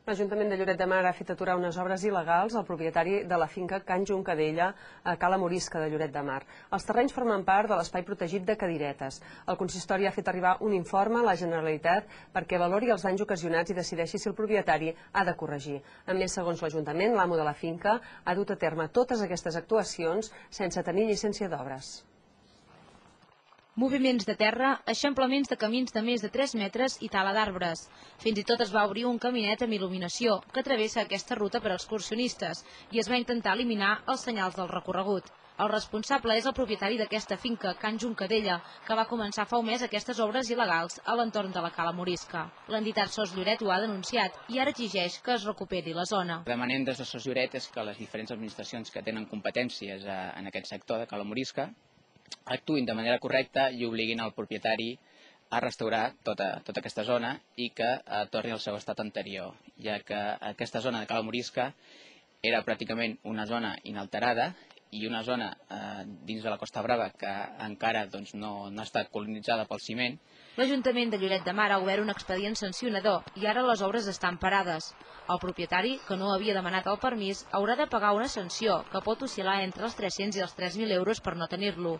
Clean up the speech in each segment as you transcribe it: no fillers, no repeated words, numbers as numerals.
L'Ajuntament de Lloret de Mar ha fet aturar unes obres il·legals al propietari de la finca Can Juncadella a Cala Morisca de Lloret de Mar. Els terrenys formen part de l'espai protegit de Cadiretes. El consistori ha fet arribar un informe a la Generalitat perquè valori els danys ocasionats i decideixi si el propietari ha de corregir. A més, segons l'Ajuntament, l'amo de la finca ha dut a terme totes aquestes actuacions sense tenir llicència d'obres. Moviments de terra, eixamplaments de camins de més de 3 metres i tala d'arbres. Fins i tot es va obrir un caminet amb il·luminació que travessa aquesta ruta per a excursionistes i es va intentar eliminar els senyals del recorregut. El responsable és el propietari d'aquesta finca, Can Juncadella, que va començar fa un mes aquestes obres il·legals a l'entorn de la Cala Morisca. L'entitat Sos Lloret ho ha denunciat i ara exigeix que es recuperi la zona. Demanem des de Sos Lloret és que les diferents administracions que tenen competències en aquest sector de Cala Morisca actuïn de manera correcta i obliguin el propietari a restaurar tota aquesta zona i que torni al seu estat anterior, ja que aquesta zona de Cala Morisca era pràcticament una zona inalterada i una zona dins de la Costa Brava que encara no ha estat colonitzada pel ciment. L'Ajuntament de Lloret de Mar ha obert un expedient sancionador i ara les obres estan parades. El propietari, que no havia demanat el permís, haurà de pagar una sanció que pot oscil·lar entre els 300 i els 3.000 euros per no tenir-lo.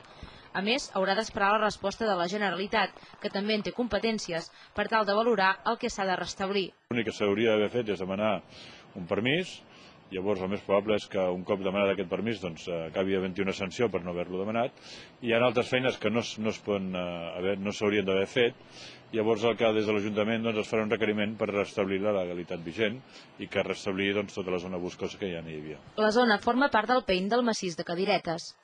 A més, haurà d'esperar la resposta de la Generalitat, que també en té competències, per tal de valorar el que s'ha de restablir. L'únic que s'hauria d'haver fet és demanar un permís. Llavors el més probable és que un cop demanat aquest permís acabi havent-hi una sanció per no haver-lo demanat. Hi ha altres feines que no s'haurien d'haver fet. Llavors el que des de l'Ajuntament es farà un requeriment per restablir la legalitat vigent i que restablir tota la zona boscosa que ja n'hi havia. La zona forma part del pein del massís de Cadiretes.